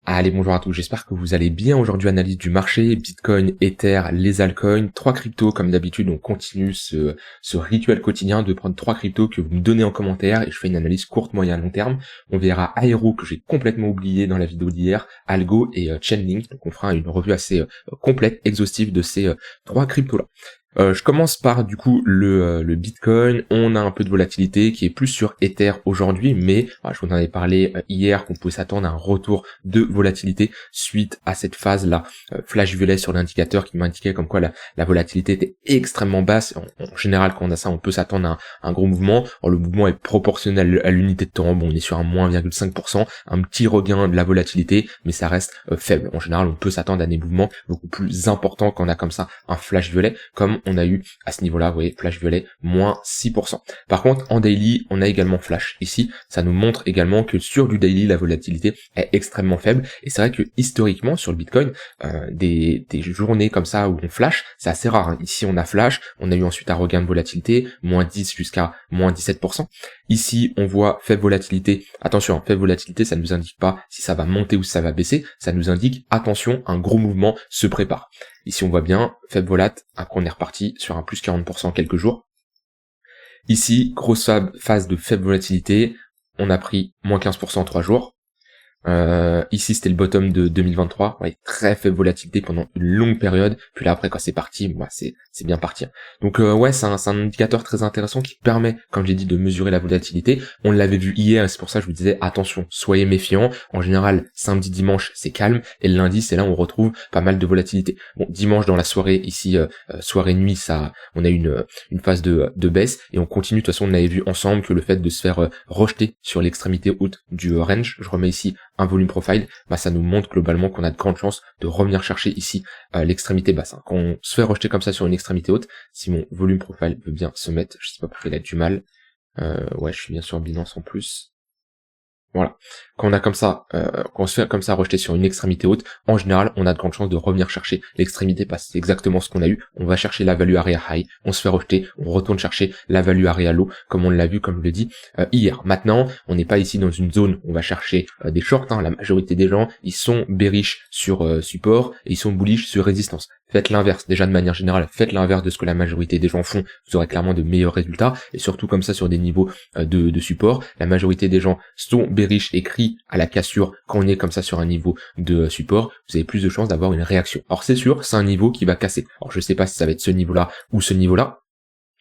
Allez, bonjour à tous, j'espère que vous allez bien. Aujourd'hui, analyse du marché, Bitcoin, Ether, les altcoins, 3 cryptos comme d'habitude. On continue ce rituel quotidien de prendre 3 cryptos que vous me donnez en commentaire et je fais une analyse courte, moyen, long terme. On verra Aero que j'ai complètement oublié dans la vidéo d'hier, Algo et Chainlink. Donc on fera une revue assez complète, exhaustive de ces 3 cryptos-là. Je commence par du coup le Bitcoin. On a un peu de volatilité qui est plus sur Ether aujourd'hui, mais je vous en avais parlé hier qu'on pouvait s'attendre à un retour de volatilité suite à cette phase là flash violet sur l'indicateur qui m'indiquait comme quoi la volatilité était extrêmement basse. En général, quand on a ça, on peut s'attendre à un gros mouvement. Alors, le mouvement est proportionnel à l'unité de temps. Bon, on est sur un moins 1,5%, un petit regain de la volatilité, mais ça reste faible. En général, on peut s'attendre à des mouvements beaucoup plus importants quand on a comme ça un flash violet, comme on a eu à ce niveau-là, vous voyez, flash violet, moins 6%. Par contre, en daily, on a également flash. Ici, ça nous montre également que sur du daily, la volatilité est extrêmement faible. Et c'est vrai que historiquement, sur le Bitcoin, des journées comme ça où on flash, c'est assez rare. Hein. Ici, on a flash, on a eu ensuite un regain de volatilité, moins 10 jusqu'à moins 17%. Ici, on voit faible volatilité. Attention, faible volatilité, ça ne nous indique pas si ça va monter ou si ça va baisser. Ça nous indique, attention, un gros mouvement se prépare. Ici, on voit bien, faible volat, après on est reparti sur un plus 40% quelques jours. Ici, grosse phase de faible volatilité, on a pris moins 15% en 3 jours. Ici c'était le bottom de 2023, ouais, très faible volatilité pendant une longue période, puis là après quand c'est parti, c'est bien parti. Donc ouais, c'est un indicateur très intéressant qui permet, comme j'ai dit, de mesurer la volatilité. On l'avait vu hier, c'est pour ça que je vous disais attention, soyez méfiants. En général, samedi, dimanche c'est calme, et le lundi c'est là où on retrouve pas mal de volatilité. Bon, dimanche dans la soirée, ici soirée nuit, ça, on a une phase de baisse, et on continue. De toute façon, on avait vu ensemble que le fait de se faire rejeter sur l'extrémité haute du range, je remets ici un volume profile, ça nous montre globalement qu'on a de grandes chances de revenir chercher ici l'extrémité basse. Hein. Quand on se fait rejeter comme ça sur une extrémité haute, si mon volume profile veut bien se mettre, je sais pas pourquoi il a du mal, ouais, je suis bien sur Binance en plus. Voilà. Quand on a comme ça, quand on se fait comme ça rejeter sur une extrémité haute, en général, on a de grandes chances de revenir chercher l'extrémité basse. C'est exactement ce qu'on a eu. On va chercher la value area high, on se fait rejeter, on retourne chercher la value area low, comme on l'a vu, comme je l'ai dit hier. Maintenant, on n'est pas ici dans une zone où on va chercher des shorts. Hein. La majorité des gens, ils sont bearish sur support et ils sont bullish sur résistance. Faites l'inverse. Déjà de manière générale, faites l'inverse de ce que la majorité des gens font. Vous aurez clairement de meilleurs résultats. Et surtout comme ça sur des niveaux de support. La majorité des gens sont bearish et crient à la cassure quand on est comme ça sur un niveau de support. Vous avez plus de chances d'avoir une réaction. Alors c'est sûr, c'est un niveau qui va casser. Alors je sais pas si ça va être ce niveau-là ou ce niveau-là.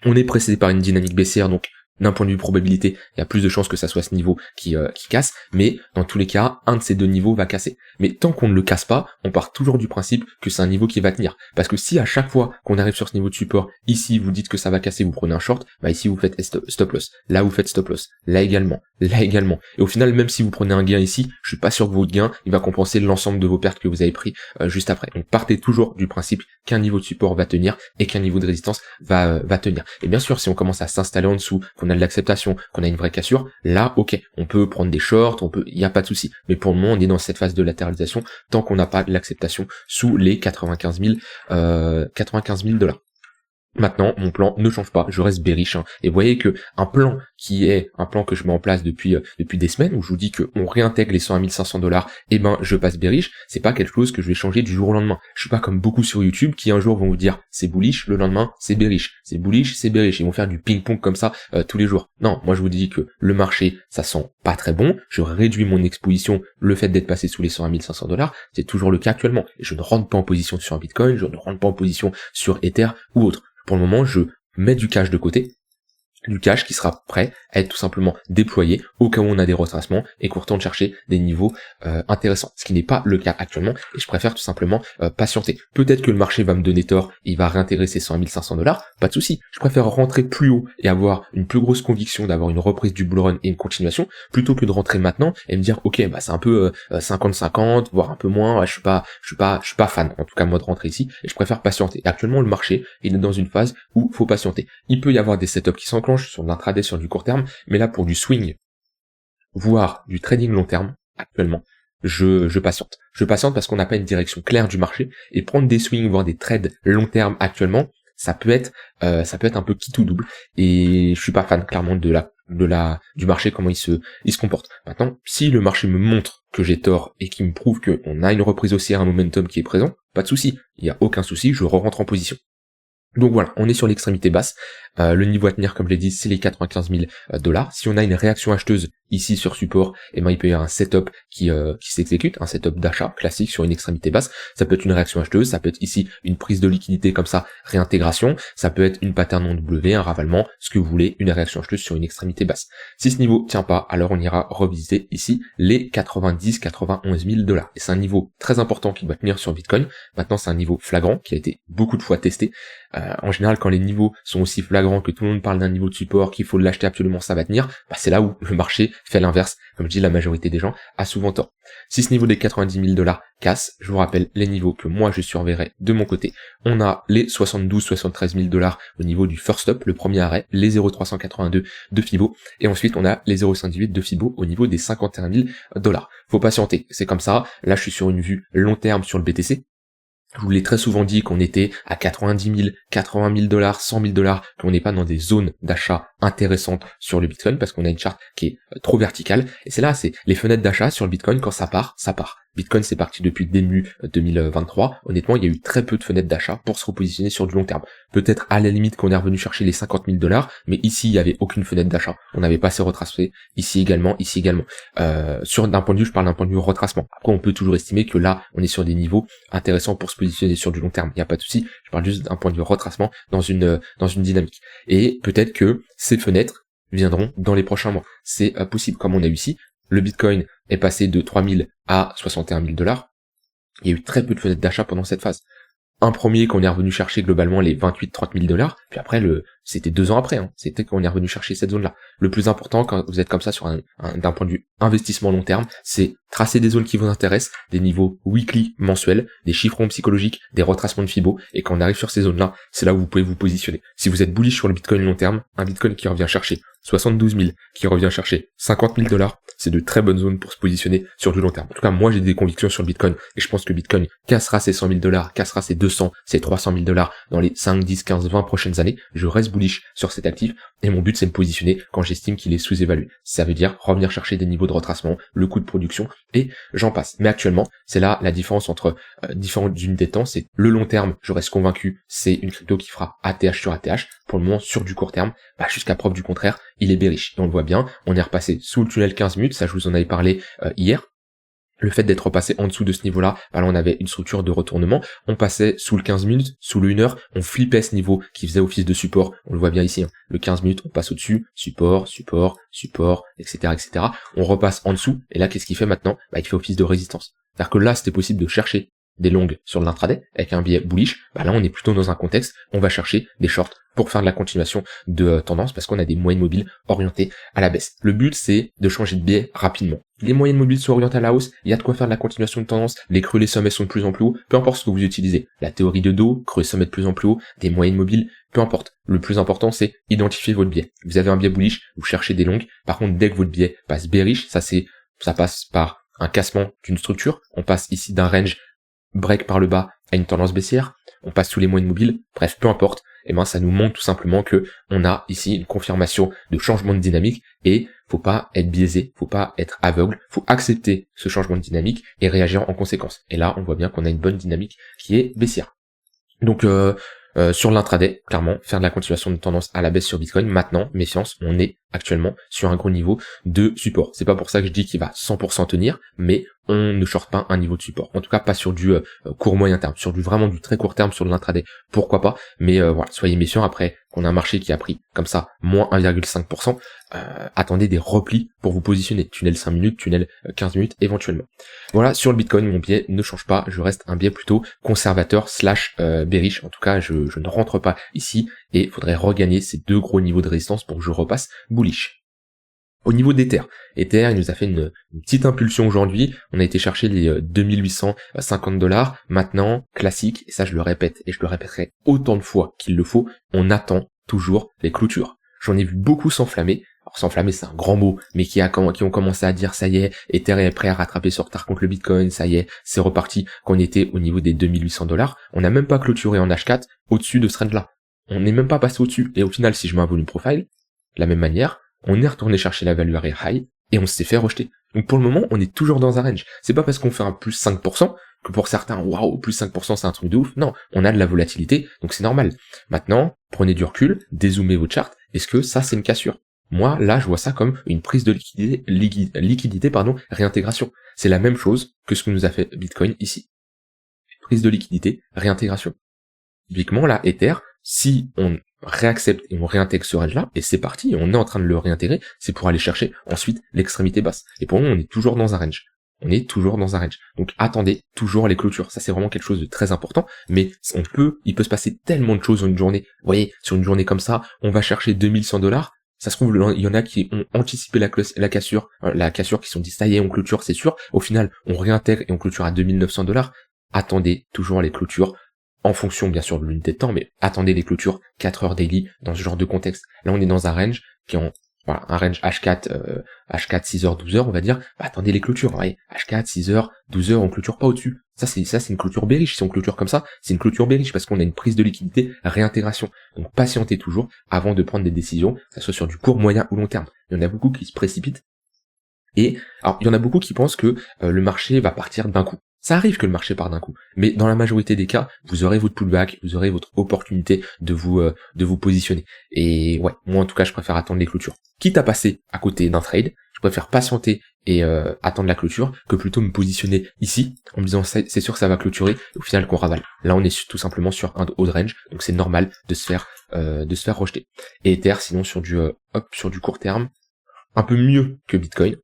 On est précédé par une dynamique baissière, donc d'un point de vue probabilité, il y a plus de chances que ça soit ce niveau qui casse, mais dans tous les cas, un de ces deux niveaux va casser. Mais tant qu'on ne le casse pas, on part toujours du principe que c'est un niveau qui va tenir. Parce que si à chaque fois qu'on arrive sur ce niveau de support, ici vous dites que ça va casser, vous prenez un short, ici vous faites stop loss, là vous faites stop loss, là également. Et au final, même si vous prenez un gain ici, je suis pas sûr que votre gain, il va compenser l'ensemble de vos pertes que vous avez pris juste après. Donc partez toujours du principe qu'un niveau de support va tenir et qu'un niveau de résistance va tenir. Et bien sûr, si on commence à s'installer en dessous, qu'on a de l'acceptation, qu'on a une vraie cassure, là, ok, on peut prendre des shorts, il n'y a pas de souci. Mais pour le moment, on est dans cette phase de latéralisation tant qu'on n'a pas de l'acceptation sous les 95 000 $. Maintenant, mon plan ne change pas, je reste bearish. Hein. Et vous voyez que un plan qui est un plan que je mets en place depuis des semaines, où je vous dis qu'on réintègre les 101 500 $, je passe bearish, c'est pas quelque chose que je vais changer du jour au lendemain. Je suis pas comme beaucoup sur YouTube qui un jour vont vous dire c'est bullish, le lendemain c'est bearish, c'est bullish, c'est bearish. Ils vont faire du ping-pong comme ça tous les jours. Non, moi je vous dis que le marché, ça sent pas très bon, je réduis mon exposition, le fait d'être passé sous les 101 500 $, c'est toujours le cas actuellement. Et je ne rentre pas en position sur un Bitcoin, je ne rentre pas en position sur Ether ou autre. Pour le moment, je mets du cash de côté, du cash qui sera prêt à être tout simplement déployé au cas où on a des retracements et qu'on retourne chercher des niveaux intéressants, ce qui n'est pas le cas actuellement, et je préfère tout simplement patienter. Peut-être que le marché va me donner tort, il va réintégrer ces 101 500 $, pas de souci. Je préfère rentrer plus haut et avoir une plus grosse conviction d'avoir une reprise du bull run et une continuation, plutôt que de rentrer maintenant et me dire ok, c'est un peu 50-50, voire un peu moins, ouais, je suis pas fan, en tout cas moi de rentrer ici, et je préfère patienter. Et actuellement le marché, il est dans une phase où faut patienter. Il peut y avoir des setups qui s'enclenchent sur de l'intraday, sur du court terme, mais là pour du swing, voire du trading long terme, actuellement, je patiente. Je patiente parce qu'on n'a pas une direction claire du marché, et prendre des swings, voire des trades long terme actuellement, ça peut être un peu qui tout double, et je suis pas fan clairement du marché, comment il se comporte. Maintenant, si le marché me montre que j'ai tort et qu'il me prouve qu'on a une reprise haussière, un momentum qui est présent, pas de souci, il y a aucun souci, je re-rentre en position. Donc voilà, on est sur l'extrémité basse. Le niveau à tenir, comme je l'ai dit, c'est les 95 000 $. Si on a une réaction acheteuse ici sur support, il peut y avoir un setup qui s'exécute, un setup d'achat classique sur une extrémité basse. Ça peut être une réaction acheteuse, ça peut être ici une prise de liquidité comme ça, réintégration, ça peut être une pattern en W, un ravalement, ce que vous voulez, une réaction acheteuse sur une extrémité basse. Si ce niveau tient pas, alors on ira revisiter ici les 91 000 $. Et c'est un niveau très important qui doit tenir sur Bitcoin. Maintenant, c'est un niveau flagrant qui a été beaucoup de fois testé. En général, quand les niveaux sont aussi flagrants, que tout le monde parle d'un niveau de support, qu'il faut l'acheter absolument, ça va tenir, c'est là où le marché fait l'inverse. Comme je dis, la majorité des gens a souvent tort. Si ce niveau des 90 000 $ casse, je vous rappelle les niveaux que moi je surveillerai de mon côté. On a les 73 000 $ au niveau du first stop, le premier arrêt, les 0,382 de Fibo, et ensuite on a les 0,58 de Fibo au niveau des 51 000 $. Faut patienter, c'est comme ça. Là, je suis sur une vue long terme sur le BTC. Je vous l'ai très souvent dit qu'on était à 90 000, 80 000 $, 100 000 $, qu'on n'est pas dans des zones d'achat intéressantes sur le Bitcoin parce qu'on a une charte qui est trop verticale. Et c'est les fenêtres d'achat sur le Bitcoin, quand ça part, ça part. Bitcoin, c'est parti depuis début 2023. Honnêtement, il y a eu très peu de fenêtres d'achat pour se repositionner sur du long terme. Peut-être à la limite qu'on est revenu chercher les 50 000 $, mais ici, il n'y avait aucune fenêtre d'achat. On n'avait pas assez retracé. Ici également. D'un point de vue, je parle d'un point de vue retracement. Après, on peut toujours estimer que là, on est sur des niveaux intéressants pour se positionner sur du long terme. Il n'y a pas de souci. Je parle juste d'un point de vue retracement dans une dynamique. Et peut-être que ces fenêtres viendront dans les prochains mois. C'est possible. Comme on a eu ici, le Bitcoin est passé de 3 000 à 61 000 $. Il y a eu très peu de fenêtres d'achat pendant cette phase. Un premier qu'on est revenu chercher globalement les 28-30 000 $, puis après c'était 2 ans après, c'était qu'on est revenu chercher cette zone-là. Le plus important quand vous êtes comme ça sur d'un point de vue investissement long terme, c'est tracer des zones qui vous intéressent, des niveaux weekly, mensuels, des chiffrons psychologiques, des retracements de Fibo, et quand on arrive sur ces zones-là, c'est là où vous pouvez vous positionner. Si vous êtes bullish sur le Bitcoin long terme, un Bitcoin qui revient chercher 72 000, qui revient chercher 50 000 $, c'est de très bonnes zones pour se positionner sur du long terme. En tout cas, moi j'ai des convictions sur le Bitcoin, et je pense que Bitcoin cassera ses 100 000 $, cassera ses 200, ses 300 000 $ dans les 5, 10, 15, 20 prochaines années. Je reste bullish sur cet actif, et mon but c'est de me positionner quand j'estime qu'il est sous-évalué. Ça veut dire revenir chercher des niveaux de retracement, le coût de production, et j'en passe. Mais actuellement, c'est là la différence entre différentes unités de temps, c'est le long terme, je reste convaincu, c'est une crypto qui fera ATH sur ATH. Pour le moment, sur du court terme, jusqu'à preuve du contraire, il est bearish. Et on le voit bien, on est repassé sous le tunnel 15 minutes, ça je vous en avais parlé hier. Le fait d'être repassé en dessous de ce niveau-là, là on avait une structure de retournement, on passait sous le 15 minutes, sous le 1 heure, on flippait ce niveau qui faisait office de support, on le voit bien ici, le 15 minutes, on passe au-dessus, support, etc. On repasse en dessous, et là qu'est-ce qu'il fait maintenant ? Il fait office de résistance. C'est-à-dire que là c'était possible de chercher des longues sur l'intraday, avec un biais bullish, là on est plutôt dans un contexte, on va chercher des shorts pour faire de la continuation de tendance, parce qu'on a des moyennes mobiles orientées à la baisse. Le but, c'est de changer de biais rapidement. Les moyennes mobiles sont orientées à la hausse, il y a de quoi faire de la continuation de tendance, les creux, les sommets sont de plus en plus hauts, peu importe ce que vous utilisez. La théorie de dos, creux et sommets de plus en plus haut, des moyennes mobiles, peu importe. Le plus important, c'est identifier votre biais. Vous avez un biais bullish, vous cherchez des longues. Par contre, dès que votre biais passe bearish, ça passe par un cassement d'une structure. On passe ici d'un range break par le bas à une tendance baissière. On passe sous les moyennes mobiles. Bref, peu importe. Ça nous montre tout simplement que on a ici une confirmation de changement de dynamique et faut pas être biaisé, faut pas être aveugle, faut accepter ce changement de dynamique et réagir en conséquence. Et là, on voit bien qu'on a une bonne dynamique qui est baissière. Donc, sur l'intraday, clairement, faire de la continuation de tendance à la baisse sur Bitcoin. Maintenant, méfiance, on est actuellement sur un gros niveau de support. C'est pas pour ça que je dis qu'il va 100% tenir, mais on ne short pas un niveau de support. En tout cas, pas sur du court moyen terme, sur vraiment du très court terme sur l'intraday. Pourquoi pas, mais voilà, soyez méfiants après qu'on a un marché qui a pris comme ça moins 1,5%. Attendez des replis pour vous positionner. Tunnel 5 minutes, tunnel 15 minutes éventuellement. Voilà, sur le Bitcoin, mon biais ne change pas. Je reste un biais plutôt conservateur / bearish. En tout cas, je ne rentre pas ici et il faudrait regagner ces deux gros niveaux de résistance pour que je repasse bullish. Au niveau d'Ether, il nous a fait une petite impulsion aujourd'hui. On a été chercher les 2850 $. Maintenant, classique, et ça je le répète, et je le répéterai autant de fois qu'il le faut, on attend toujours les clôtures. J'en ai vu beaucoup s'enflammer. Alors s'enflammer c'est un grand mot, mais qui ont commencé à dire ça y est, Ether est prêt à rattraper son retard contre le Bitcoin, ça y est, c'est reparti, qu'on était au niveau des 2800 $. On n'a même pas clôturé en H4 au-dessus de ce range-là. on n'est même pas passé au-dessus. Et au final, si je mets un volume profile, de la même manière, on est retourné chercher la value area high, et on s'est fait rejeter. Donc pour le moment, on est toujours dans un range. C'est pas parce qu'on fait un plus 5%, que pour certains, waouh, plus 5% c'est un truc de ouf. Non, on a de la volatilité, donc c'est normal. Maintenant, prenez du recul, dézoomez vos charts, est-ce que ça c'est une cassure? Moi, là, je vois ça comme une prise de liquidité, réintégration. C'est la même chose que ce que nous a fait Bitcoin ici. Prise de liquidité, réintégration. Typiquement, là, Ether, si on réaccepte et on réintègre ce range-là, et c'est parti, on est en train de le réintégrer, c'est pour aller chercher ensuite l'extrémité basse. Et pour nous, on est toujours dans un range. On est toujours dans un range. Donc attendez toujours les clôtures. Ça, c'est vraiment quelque chose de très important, mais il peut se passer tellement de choses en une journée. Vous voyez, sur une journée comme ça, on va chercher $2100, ça se trouve, il y en a qui ont anticipé la cassure, qui sont dit, ça y est, on clôture, c'est sûr. Au final, on réintègre et on clôture à $2900. Attendez toujours les clôtures, en fonction, bien sûr, de l'unité de temps, mais attendez les clôtures 4 heures daily dans ce genre de contexte. Là, on est dans un range qui est un range H4, 6 heures, 12 heures, on va dire. Bah, attendez les clôtures, ouais. H4, 6 heures, 12 heures, on clôture pas au-dessus. Ça, c'est une clôture bearish. Si on clôture comme ça, c'est une clôture bearish parce qu'on a une prise de liquidité, réintégration. Donc, patientez toujours avant de prendre des décisions, que ce soit sur du court, moyen ou long terme. Il y en a beaucoup qui se précipitent. Et, alors, il y en a beaucoup qui pensent que le marché va partir d'un coup. Ça arrive que le marché parte d'un coup, mais dans la majorité des cas, vous aurez votre pullback, vous aurez votre opportunité de vous positionner. Et ouais, moi en tout cas, je préfère attendre les clôtures. Quitte à passer à côté d'un trade, je préfère patienter et attendre la clôture que plutôt me positionner ici en me disant c'est sûr que ça va clôturer et au final qu'on ravale. Là, on est tout simplement sur un haut de range, donc c'est normal de se faire rejeter. Et Ether, sinon sur du court terme, un peu mieux que Bitcoin.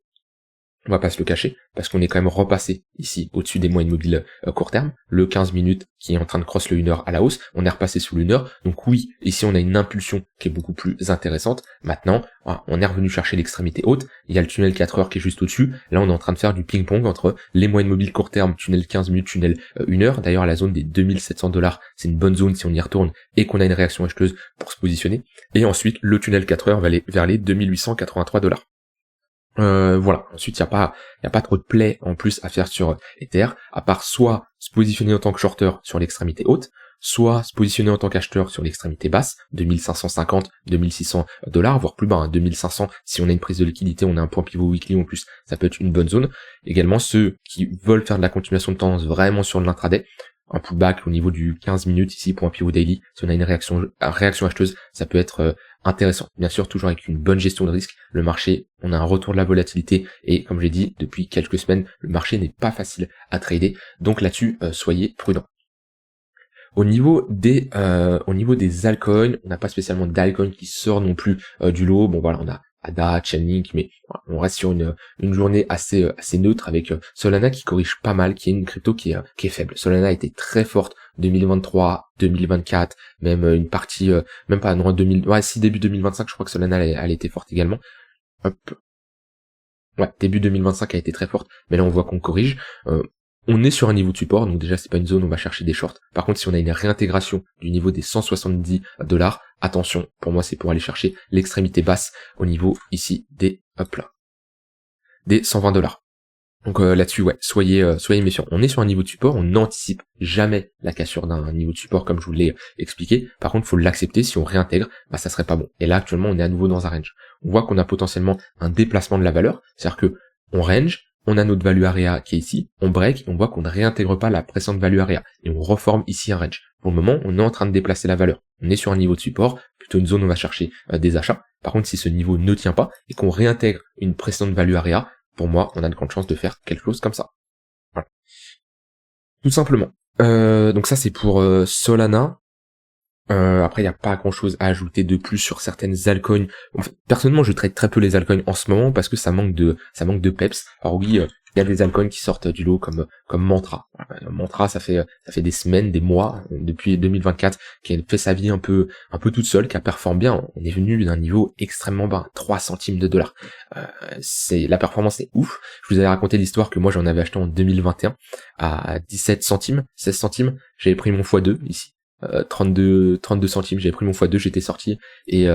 On va pas se le cacher, parce qu'on est quand même repassé ici au-dessus des moyennes mobiles court terme, le 15 minutes qui est en train de cross le 1 heure à la hausse, on est repassé sous le 1 heure, donc oui, ici on a une impulsion qui est beaucoup plus intéressante. Maintenant, on est revenu chercher l'extrémité haute, il y a le tunnel 4 heures qui est juste au-dessus, là on est en train de faire du ping-pong entre les moyennes mobiles court terme, tunnel 15 minutes, tunnel 1 heure, d'ailleurs la zone des $2700, c'est une bonne zone si on y retourne et qu'on a une réaction acheteuse pour se positionner, et ensuite le tunnel 4 heures va aller vers les $2883. Voilà. Ensuite, il y a pas trop de play en plus à faire sur Ether, à part soit se positionner en tant que shorter sur l'extrémité haute, soit se positionner en tant qu'acheteur sur l'extrémité basse, $2550, $2600, voire plus bas, 2500, si on a une prise de liquidité, on a un point pivot weekly en plus, ça peut être une bonne zone. Également, ceux qui veulent faire de la continuation de tendance vraiment sur l'intraday, un pullback au niveau du 15 minutes ici pour un pivot daily, si on a une réaction acheteuse, ça peut être intéressant. Bien sûr, toujours avec une bonne gestion de risque. Le marché, on a un retour de la volatilité et comme j'ai dit, depuis quelques semaines, le marché n'est pas facile à trader. Donc là-dessus, soyez prudents. Au niveau des altcoins, on n'a pas spécialement d'altcoin qui sort non plus du lot. Bon voilà, on a ADA, Chainlink, mais on reste sur une journée assez neutre avec Solana qui corrige pas mal, qui est une crypto qui est faible. Solana a été très forte 2023, 2024, même une partie, même pas, non, début 2025, je crois que Solana elle était forte également. Hop. Ouais, début 2025 a été très forte, mais là on voit qu'on corrige. On est sur un niveau de support, donc déjà c'est pas une zone où on va chercher des shorts. Par contre, si on a une réintégration du niveau des $170, attention, pour moi c'est pour aller chercher l'extrémité basse au niveau ici des des $120. Donc là-dessus, ouais, soyez méfiants. On est sur un niveau de support, on n'anticipe jamais la cassure d'un niveau de support comme je vous l'ai expliqué. Par contre, il faut l'accepter. Si on réintègre, bah ça serait pas bon. Et là, actuellement, on est à nouveau dans un range. On voit qu'on a potentiellement un déplacement de la valeur, c'est-à-dire que on range, on a notre value area qui est ici, on break, et on voit qu'on ne réintègre pas la précédente value area, et on reforme ici un range. Pour le moment, on est en train de déplacer la valeur. On est sur un niveau de support, plutôt une zone où on va chercher des achats. Par contre, si ce niveau ne tient pas, et qu'on réintègre une précédente value area, pour moi, on a de grandes chances de faire quelque chose comme ça. Voilà. Tout simplement. Donc ça, c'est pour Solana. Après, il n'y a pas grand chose à ajouter de plus sur certaines altcoins. Enfin, personnellement, je trade très peu les altcoins en ce moment parce que ça manque de peps. Alors oui, il y a des altcoins qui sortent du lot comme Mantra. Mantra, ça fait des semaines, des mois, depuis 2024, qui a fait sa vie un peu toute seule, qui a performé bien. On est venu d'un niveau extrêmement bas, 3 centimes de dollars. La performance est ouf. Je vous avais raconté l'histoire que moi j'en avais acheté en 2021 à 17 centimes, 16 centimes. J'avais pris mon x2 ici. 32 centimes, j'avais pris mon x2, j'étais sorti et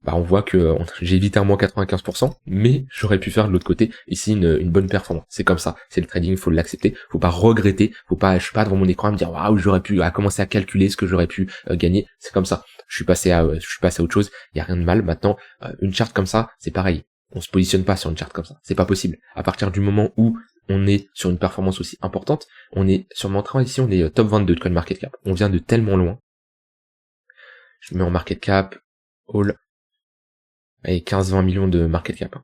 bah on voit que j'ai évité un moins 95%, mais j'aurais pu faire de l'autre côté ici une bonne performance. C'est comme ça, c'est le trading, faut l'accepter, faut pas regretter, je suis pas devant mon écran à me dire waouh j'aurais pu commencer à calculer ce que j'aurais pu gagner. C'est comme ça. Je suis passé à autre chose. Il y a rien de mal. Maintenant, une charte comme ça, c'est pareil. On se positionne pas sur une charte comme ça, c'est pas possible. À partir du moment où on est sur une performance aussi importante, on est sur mon train ici, on est top 22 de CoinMarketCap. On vient de tellement loin. Je mets en market cap, all. Et 15-20 millions de market cap.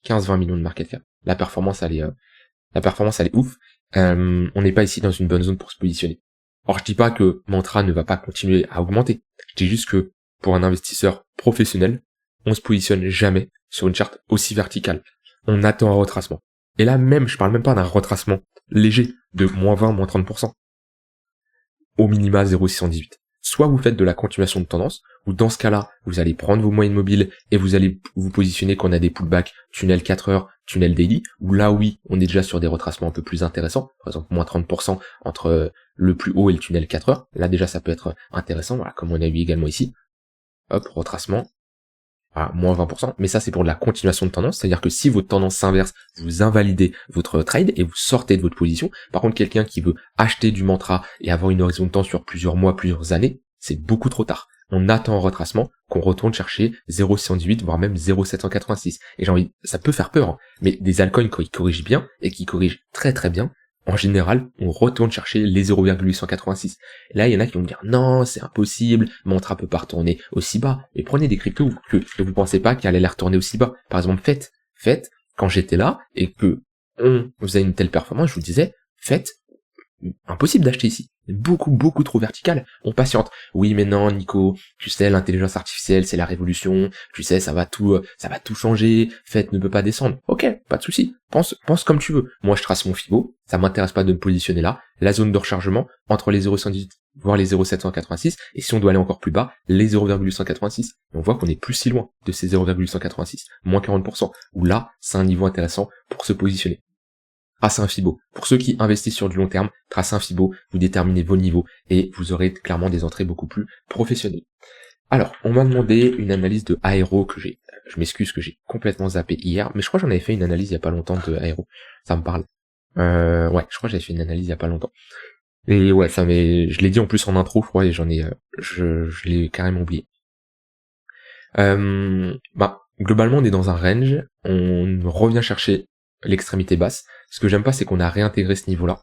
15-20 millions de market cap. La performance, elle est ouf. On n'est pas ici dans une bonne zone pour se positionner. Alors, je dis pas que Mantra ne va pas continuer à augmenter. Je dis juste que, pour un investisseur professionnel, on se positionne jamais sur une charte aussi verticale. On attend un retracement. Et là, je parle même pas d'un retracement léger de moins 20, moins 30%. Au minima 0,618. Soit vous faites de la continuation de tendance, ou dans ce cas-là, vous allez prendre vos moyennes mobiles et vous allez vous positionner quand on a des pullbacks, tunnel 4 heures, tunnel daily, où là oui, on est déjà sur des retracements un peu plus intéressants, par exemple moins 30% entre le plus haut et le tunnel 4 heures, là déjà ça peut être intéressant, voilà, comme on a vu également ici, hop, retracement, à moins 20%, mais ça c'est pour de la continuation de tendance, c'est-à-dire que si votre tendance s'inverse, vous invalidez votre trade et vous sortez de votre position. Par contre, quelqu'un qui veut acheter du mantra et avoir une horizon de temps sur plusieurs mois, plusieurs années, c'est beaucoup trop tard. On attend un retracement, qu'on retourne chercher 0,618, voire même 0,786. Et ça peut faire peur, hein, mais des altcoins quand ils corrigent bien, et qui corrigent très très bien, en général, on retourne chercher les 0,886. Et là, il y en a qui vont me dire, non, c'est impossible, Mantra peut pas retourner aussi bas. Et prenez des cryptos que vous pensez pas qu'elle allait retourner aussi bas. Par exemple, faites, quand j'étais là, et que on faisait une telle performance, je vous disais, faites, impossible d'acheter ici. Beaucoup trop vertical. On patiente. Oui, mais non, Nico, tu sais, l'intelligence artificielle, c'est la révolution. Tu sais, ça va tout changer. Fed ne peut pas descendre. Ok, pas de souci. Pense comme tu veux. Moi, je trace mon FIBO. Ça m'intéresse pas de me positionner là. La zone de rechargement entre les 0,118 voire les 0,786. Et si on doit aller encore plus bas, les 0,186. On voit qu'on est plus si loin de ces 0,186. Moins 40%. Où là, c'est un niveau intéressant pour se positionner. Tracez un FIBO. Pour ceux qui investissent sur du long terme, tracez un FIBO, vous déterminez vos niveaux et vous aurez clairement des entrées beaucoup plus professionnelles. Alors, on m'a demandé une analyse de Aero je m'excuse que j'ai complètement zappé hier, mais je crois que j'en avais fait une analyse il y a pas longtemps de Aero. Ça me parle. Ouais, je crois que j'avais fait une analyse il y a pas longtemps. Et ouais, je l'ai dit en plus en intro, je crois, et je l'ai carrément oublié. Globalement, on est dans un range, on revient chercher l'extrémité basse. Ce que j'aime pas, c'est qu'on a réintégré ce niveau-là,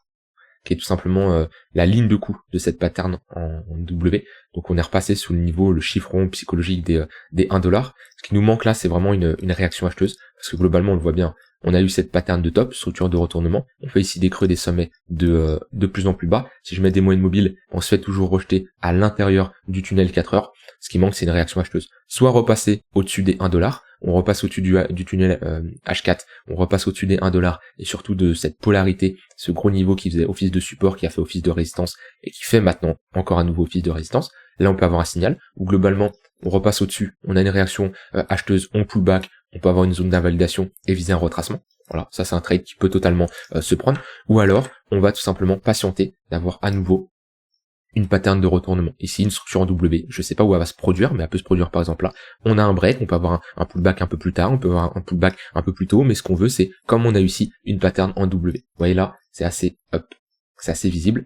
qui est tout simplement la ligne de coup de cette pattern en W. Donc on est repassé sous le niveau, le chiffre rond psychologique des 1$. Ce qui nous manque là, c'est vraiment une réaction acheteuse, parce que globalement, on le voit bien, on a eu cette pattern de top, structure de retournement, on fait ici des creux, des sommets de plus en plus bas. Si je mets des moyennes mobiles, on se fait toujours rejeter à l'intérieur du tunnel 4 heures. Ce qui manque, c'est une réaction acheteuse. Soit repasser au-dessus des 1$, on repasse au-dessus du tunnel H4, on repasse au-dessus des 1$, et surtout de cette polarité, ce gros niveau qui faisait office de support, qui a fait office de résistance, et qui fait maintenant encore à nouveau office de résistance. Là, on peut avoir un signal, où globalement, on repasse au-dessus, on a une réaction acheteuse, on pull back, on peut avoir une zone d'invalidation et viser un retracement. Voilà, ça c'est un trade qui peut totalement se prendre. Ou alors, on va tout simplement patienter d'avoir à nouveau une pattern de retournement. Ici, une structure en W. Je sais pas où elle va se produire, mais elle peut se produire par exemple là. On a un break, on peut avoir un pullback un peu plus tard, on peut avoir un pullback un peu plus tôt, mais ce qu'on veut, c'est, comme on a ici, une pattern en W. Vous voyez là, c'est assez visible.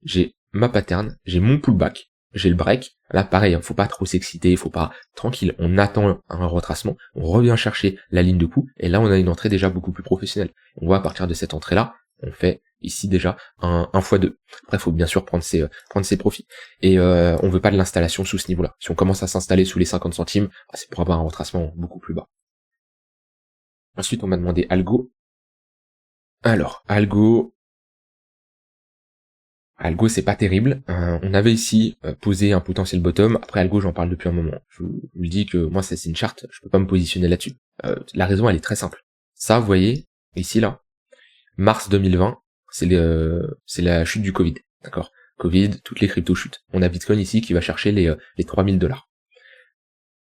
J'ai ma pattern, j'ai mon pullback, j'ai le break. Là, pareil, faut pas trop s'exciter, faut pas, tranquille, on attend un retracement, on revient chercher la ligne de coup, et là, on a une entrée déjà beaucoup plus professionnelle. On voit à partir de cette entrée-là, on fait ici déjà un x2. Après, faut bien sûr prendre ses profits. Et on veut pas de l'installation sous ce niveau-là. Si on commence à s'installer sous les 50 centimes, c'est pour avoir un retracement beaucoup plus bas. Ensuite, on m'a demandé Algo. Alors, Algo, c'est pas terrible. On avait ici posé un potentiel bottom. Après Algo, j'en parle depuis un moment. Je vous dis que moi, c'est une charte, je peux pas me positionner là-dessus. La raison, elle est très simple. Ça, vous voyez, ici, là, mars 2020, c'est la chute du Covid, d'accord. Covid, toutes les cryptos chutent. On a Bitcoin ici qui va chercher les $3000.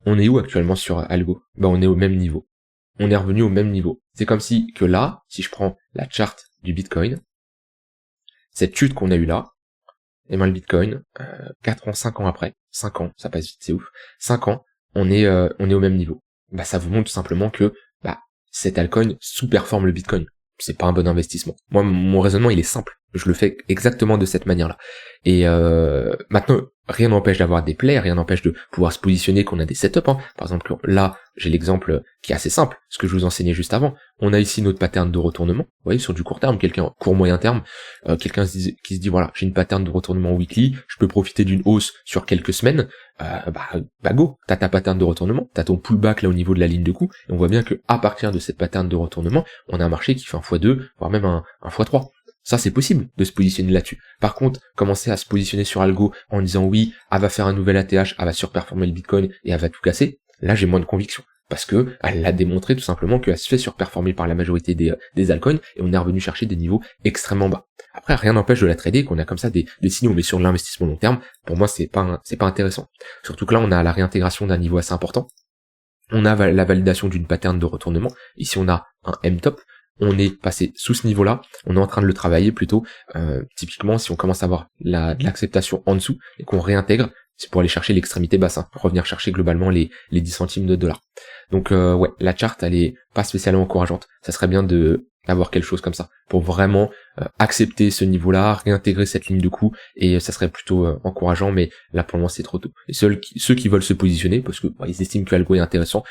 On est où actuellement sur Algo? On est au même niveau. On est revenu au même niveau. C'est comme si que là, si je prends la charte du Bitcoin, cette chute qu'on a eue là, et le Bitcoin, 4 ans, 5 ans après, 5 ans, ça passe vite, c'est ouf, 5 ans, on est au même niveau. Bah ça vous montre tout simplement que bah cet altcoin sous-performe le Bitcoin. C'est pas un bon investissement. Moi, mon raisonnement, il est simple. Je le fais exactement de cette manière-là. Et maintenant, rien n'empêche d'avoir des plays, rien n'empêche de pouvoir se positionner, qu'on a des setups. Hein. Par exemple, là, j'ai l'exemple qui est assez simple, ce que je vous enseignais juste avant. On a ici notre pattern de retournement. Vous voyez, sur du court terme, quelqu'un court moyen terme, quelqu'un qui se dit voilà, j'ai une pattern de retournement weekly, je peux profiter d'une hausse sur quelques semaines. Bah go, t'as ta pattern de retournement, t'as ton pullback là au niveau de la ligne de coup, et on voit bien que à partir de cette pattern de retournement, on a un marché qui fait un x2, voire même un x3. Ça, c'est possible de se positionner là-dessus. Par contre, commencer à se positionner sur algo en disant oui, elle va faire un nouvel ATH, elle va surperformer le Bitcoin et elle va tout casser, là j'ai moins de conviction. Parce que elle l'a démontré tout simplement qu'elle se fait surperformer par la majorité des altcoins et on est revenu chercher des niveaux extrêmement bas. Après, rien n'empêche de la trader, qu'on a comme ça des signaux, mais sur l'investissement long terme, pour moi c'est pas intéressant. Surtout que là on a la réintégration d'un niveau assez important. On a la validation d'une pattern de retournement. Ici on a un M-top. On est passé sous ce niveau-là, on est en train de le travailler plutôt. Typiquement, si on commence à avoir de l'acceptation en dessous et qu'on réintègre, c'est pour aller chercher l'extrémité basse, hein, pour revenir chercher globalement les 10 centimes de dollars. Donc ouais, la charte, elle est pas spécialement encourageante. Ça serait bien d'avoir quelque chose comme ça pour vraiment accepter ce niveau-là, réintégrer cette ligne de coup, et ça serait plutôt encourageant, mais là pour le moment c'est trop tôt. Et ceux qui veulent se positionner, parce que ils estiment que l'algo est intéressant,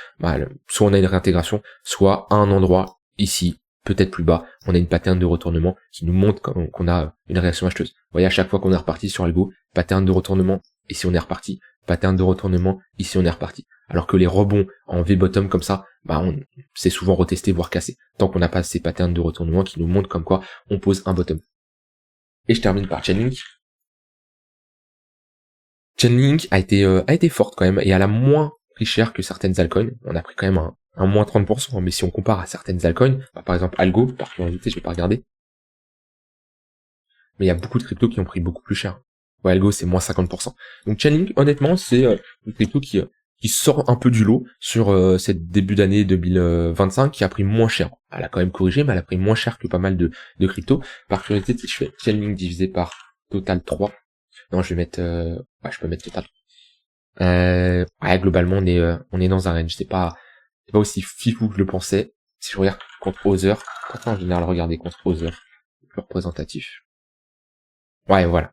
soit on a une réintégration, soit à un endroit ici, peut-être plus bas, on a une pattern de retournement qui nous montre qu'on a une réaction acheteuse. Vous voyez, à chaque fois qu'on est reparti sur algo, pattern de retournement, ici on est reparti, pattern de retournement, ici on est reparti. Alors que les rebonds en V-bottom comme ça, c'est souvent retesté, voire cassé, tant qu'on n'a pas ces patterns de retournement qui nous montrent comme quoi on pose un bottom. Et je termine par Chainlink. Chainlink a été forte quand même, et elle a moins pris cher que certaines altcoins. On a pris quand même un moins 30%, mais si on compare à certaines altcoins, par exemple Algo, par curiosité, je vais pas regarder. Mais il y a beaucoup de cryptos qui ont pris beaucoup plus cher. Ouais, Algo, c'est moins 50%. Donc Chainlink, honnêtement, c'est une crypto qui sort un peu du lot sur cette début d'année 2025, qui a pris moins cher. Elle a quand même corrigé, mais elle a pris moins cher que pas mal de cryptos. Par curiosité, si je fais Chainlink divisé par Total 3, non, je vais mettre, je peux mettre Total. Globalement, on est dans un range. C'est pas aussi fifou que je le pensais. Si je regarde contre Other, pourtant en général regarder contre Other, c'est plus représentatif. Ouais, voilà,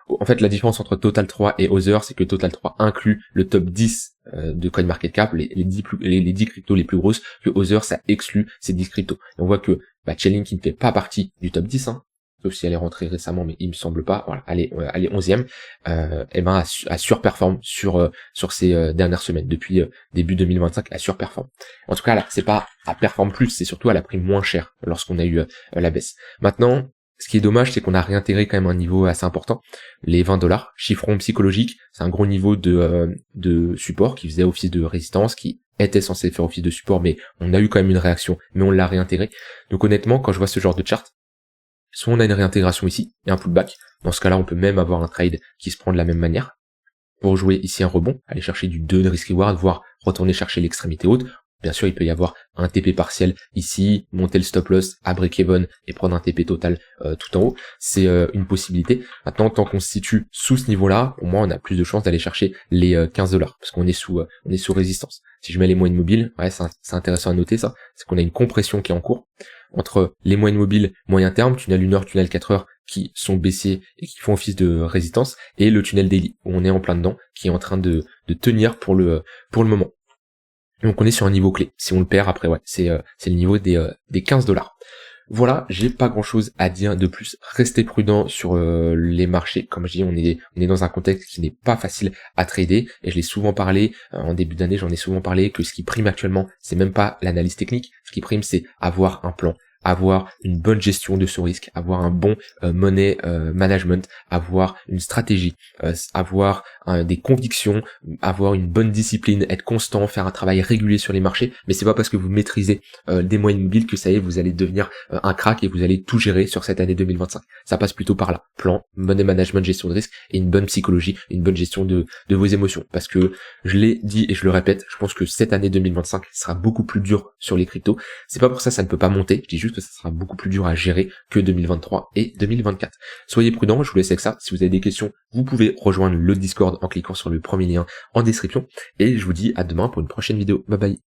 en fait la différence entre Total 3 et Other, c'est que Total 3 inclut le top 10 de CoinMarketCap, les 10 cryptos les plus grosses, que Other ça exclut ces 10 cryptos. Et on voit que Chainlink qui ne fait pas partie du top 10, hein, sauf si elle est rentrée récemment, mais il me semble pas. Voilà, elle est 11e. Elle surperforme sur ces dernières semaines. Depuis début 2025, elle surperforme. En tout cas, là, c'est pas elle performe plus, c'est surtout elle a pris moins cher lorsqu'on a eu la baisse. Maintenant, ce qui est dommage, c'est qu'on a réintégré quand même un niveau assez important, les $20. Chiffron psychologique, c'est un gros niveau de support qui faisait office de résistance, qui était censé faire office de support, mais on a eu quand même une réaction, mais on l'a réintégré. Donc honnêtement, quand je vois ce genre de chart, soit on a une réintégration ici et un pullback. Dans ce cas-là, on peut même avoir un trade qui se prend de la même manière. Pour jouer ici un rebond, aller chercher du 2 de risk reward, voire retourner chercher l'extrémité haute. Bien sûr, il peut y avoir un TP partiel ici, monter le stop loss à break-even et prendre un TP total tout en haut. C'est une possibilité. Maintenant, tant qu'on se situe sous ce niveau-là, au moins on a plus de chances d'aller chercher les $15 parce qu'on est sous résistance. Si je mets les moyennes mobiles, c'est intéressant à noter ça, c'est qu'on a une compression qui est en cours entre les moyennes mobiles moyen terme, tunnel 1 heure, tunnel 4 heures qui sont baissiers et qui font office de résistance, et le tunnel daily où on est en plein dedans, qui est en train de tenir pour le moment. Donc on est sur un niveau clé. Si on le perd après, c'est le niveau des $15. Voilà, j'ai pas grand chose à dire de plus. Restez prudent sur les marchés. Comme je dis, on est dans un contexte qui n'est pas facile à trader, et je l'ai souvent parlé en début d'année, j'en ai souvent parlé, que ce qui prime actuellement, c'est même pas l'analyse technique. Ce qui prime, c'est avoir un plan, avoir une bonne gestion de son risque, avoir un bon money management, avoir une stratégie, avoir des convictions, avoir une bonne discipline, être constant, faire un travail régulier sur les marchés. Mais c'est pas parce que vous maîtrisez des moyennes mobiles que ça y est, vous allez devenir un crack et vous allez tout gérer sur cette année 2025. Ça passe plutôt par là: plan, money management, gestion de risque, et une bonne psychologie, une bonne gestion de vos émotions. Parce que je l'ai dit et je le répète, je pense que cette année 2025 sera beaucoup plus dure sur les cryptos. C'est pas pour ça ne peut pas monter, je dis juste parce que ça sera beaucoup plus dur à gérer que 2023 et 2024. Soyez prudents, je vous laisse avec ça. Si vous avez des questions, vous pouvez rejoindre le Discord en cliquant sur le premier lien en description. Et je vous dis à demain pour une prochaine vidéo. Bye bye.